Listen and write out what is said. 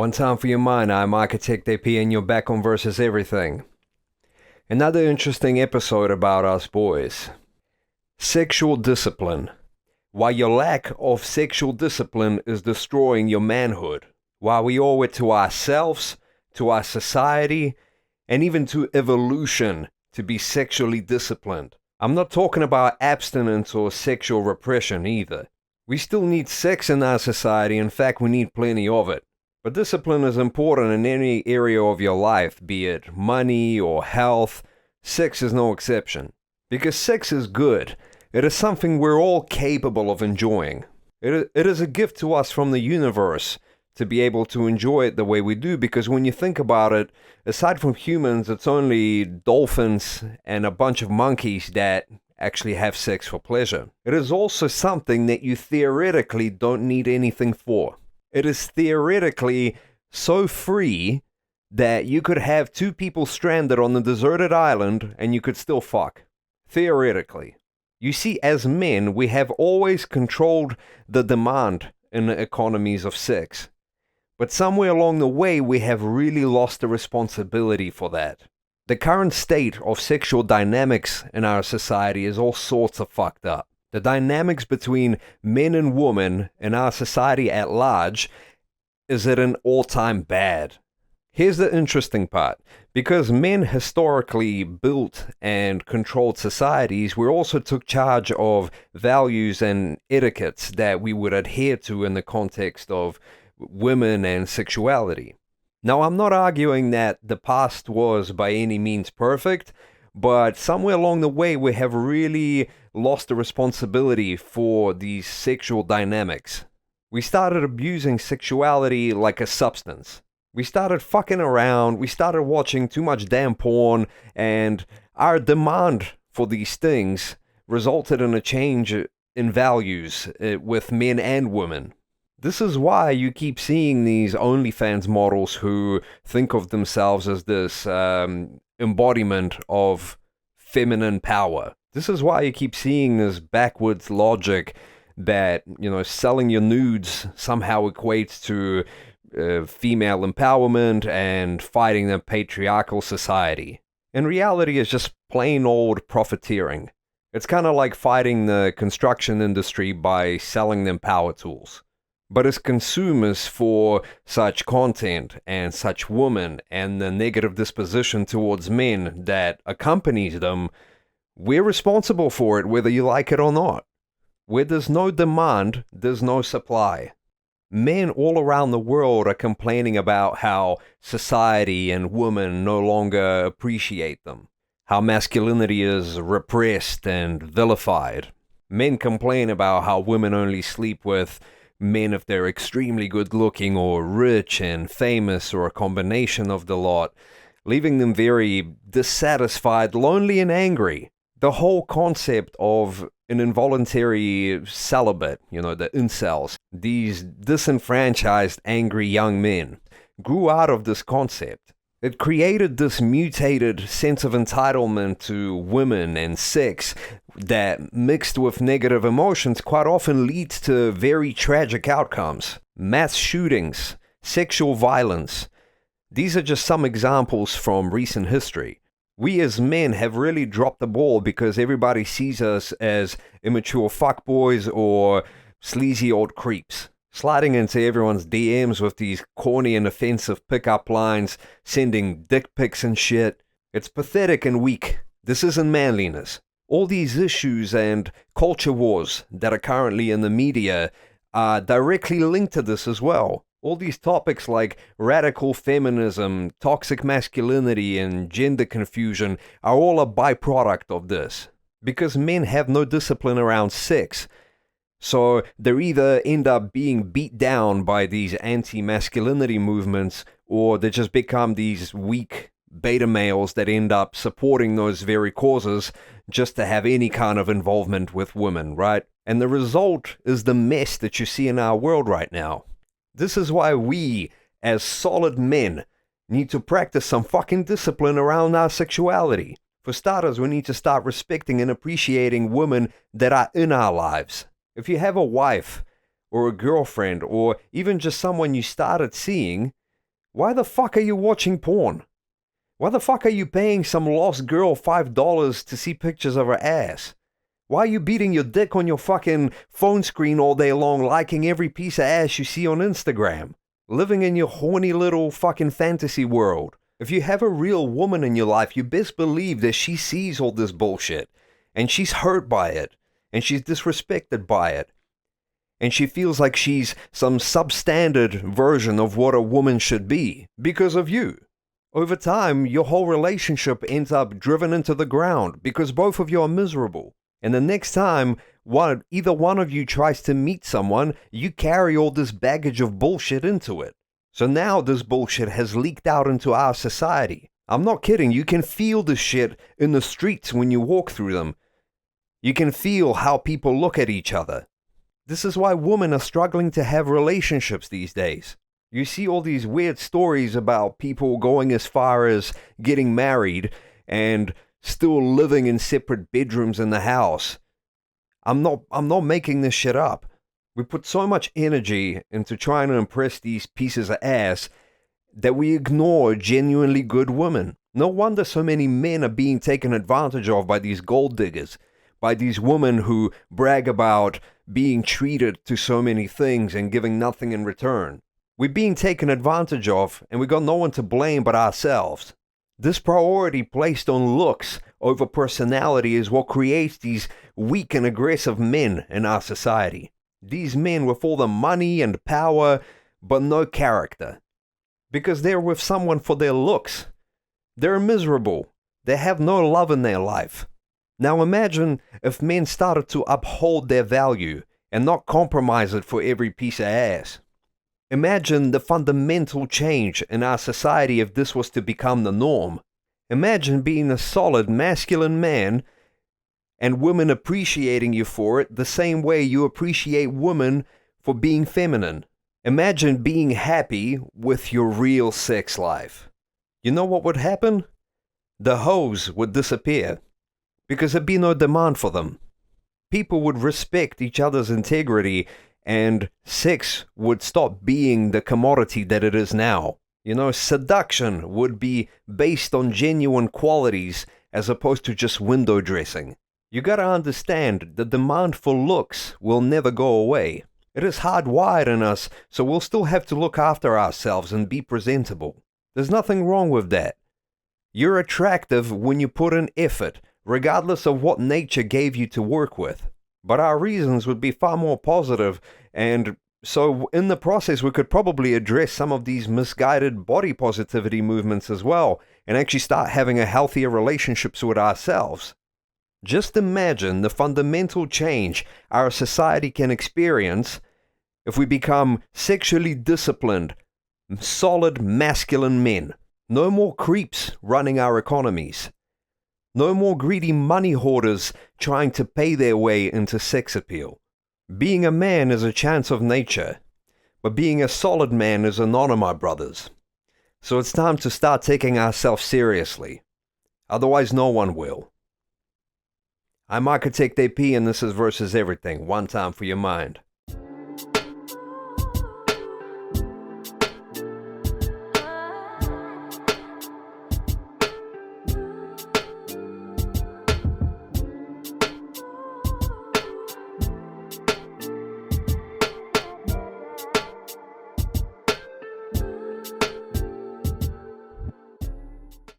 One time for your mind, I'm Architect AP and you're back on Versus Everything. Another interesting episode about us boys. Sexual discipline. Why your lack of sexual discipline is destroying your manhood. Why we owe it to ourselves, to our society, and even to evolution to be sexually disciplined. I'm not talking about abstinence or sexual repression either. We still need sex in our society. In fact, we need plenty of it. But discipline is important in any area of your life, be it money or health. Sex is no exception. Because sex is good. It is something we're all capable of enjoying. It is a gift to us from the universe to be able to enjoy it the way we do, because when you think about it, aside from humans, it's only dolphins and a bunch of monkeys that actually have sex for pleasure. It is also something that you theoretically don't need anything for. It is theoretically so free that you could have two people stranded on a deserted island and you could still fuck. Theoretically. You see, as men, we have always controlled the demand in the economies of sex. But somewhere along the way, we have really lost the responsibility for that. The current state of sexual dynamics in our society is all sorts of fucked up. The dynamics between men and women in our society at large is at an all-time bad. Here's the interesting part. Because men historically built and controlled societies, we also took charge of values and etiquettes that we would adhere to in the context of women and sexuality. Now, I'm not arguing that the past was by any means perfect, but somewhere along the way, we have really lost the responsibility for these sexual dynamics. We started abusing sexuality like a substance. We started fucking around, we started watching too much damn porn, and our demand for these things resulted in a change in values with men and women. This is why you keep seeing these OnlyFans models who think of themselves as this embodiment of feminine power. This is why you keep seeing this backwards logic that, selling your nudes somehow equates to female empowerment and fighting the patriarchal society. In reality, it's just plain old profiteering. It's kind of like fighting the construction industry by selling them power tools. But as consumers for such content and such women and the negative disposition towards men that accompanies them, we're responsible for it whether you like it or not. Where there's no demand, there's no supply. Men all around the world are complaining about how society and women no longer appreciate them, how masculinity is repressed and vilified. Men complain about how women only sleep with men if they're extremely good looking or rich and famous or a combination of the lot, leaving them very dissatisfied, lonely and angry. The whole concept of an involuntary celibate, the incels, these disenfranchised, angry young men, grew out of this concept. It created this mutated sense of entitlement to women and sex that, mixed with negative emotions, quite often leads to very tragic outcomes. Mass shootings, sexual violence. These are just some examples from recent history. We as men have really dropped the ball because everybody sees us as immature fuckboys or sleazy old creeps, sliding into everyone's DMs with these corny and offensive pickup lines, sending dick pics and shit. It's pathetic and weak. This isn't manliness. All these issues and culture wars that are currently in the media are directly linked to this as well. All these topics like radical feminism, toxic masculinity, and gender confusion are all a byproduct of this. Because men have no discipline around sex. So they either end up being beat down by these anti-masculinity movements, or they just become these weak beta males that end up supporting those very causes just to have any kind of involvement with women, right? And the result is the mess that you see in our world right now. This is why we, as solid men, need to practice some fucking discipline around our sexuality. For starters, we need to start respecting and appreciating women that are in our lives. If you have a wife or a girlfriend or even just someone you started seeing, Why the fuck are you watching porn? Why the fuck are you paying some lost girl $5 to see pictures of her ass? Why are you beating your dick on your fucking phone screen all day long, liking every piece of ass you see on Instagram? Living in your horny little fucking fantasy world. If you have a real woman in your life, you best believe that she sees all this bullshit. And she's hurt by it. And she's disrespected by it. And she feels like she's some substandard version of what a woman should be because of you. Over time, your whole relationship ends up driven into the ground because both of you are miserable. And the next time either one of you tries to meet someone, you carry all this baggage of bullshit into it. So now this bullshit has leaked out into our society. I'm not kidding, you can feel this shit in the streets when you walk through them. You can feel how people look at each other. This is why women are struggling to have relationships these days. You see all these weird stories about people going as far as getting married and still living in separate bedrooms in the house. I'm not making this shit up. We put so much energy into trying to impress these pieces of ass that we ignore genuinely good women. No wonder so many men are being taken advantage of by these gold diggers, by these women who brag about being treated to so many things and giving nothing in return. We're being taken advantage of, and we got no one to blame but ourselves. This priority placed on looks over personality is what creates these weak and aggressive men in our society. These men with all the money and power, but no character. Because they're with someone for their looks. They're miserable. They have no love in their life. Now imagine if men started to uphold their value and not compromise it for every piece of ass. Imagine the fundamental change in our society if this was to become the norm. Imagine being a solid masculine man and women appreciating you for it the same way you appreciate women for being feminine. Imagine being happy with your real sex life. You know what would happen? The hoes would disappear because there'd be no demand for them. People would respect each other's integrity and sex would stop being the commodity that it is now. You know, seduction would be based on genuine qualities as opposed to just window dressing. You gotta understand, the demand for looks will never go away. It is hardwired in us, so we'll still have to look after ourselves and be presentable. There's nothing wrong with that. You're attractive when you put in effort, regardless of what nature gave you to work with. But our reasons would be far more positive, and so in the process we could probably address some of these misguided body positivity movements as well, and actually start having a healthier relationships with ourselves. Just imagine the fundamental change our society can experience if we become sexually disciplined, solid masculine men. No more creeps running our economies. No more greedy money hoarders trying to pay their way into sex appeal. Being a man is a chance of nature, but being a solid man is an honor, my brothers. So it's time to start taking ourselves seriously. Otherwise, no one will. I'm Architect AP, and this is Versus Everything, one time for your mind.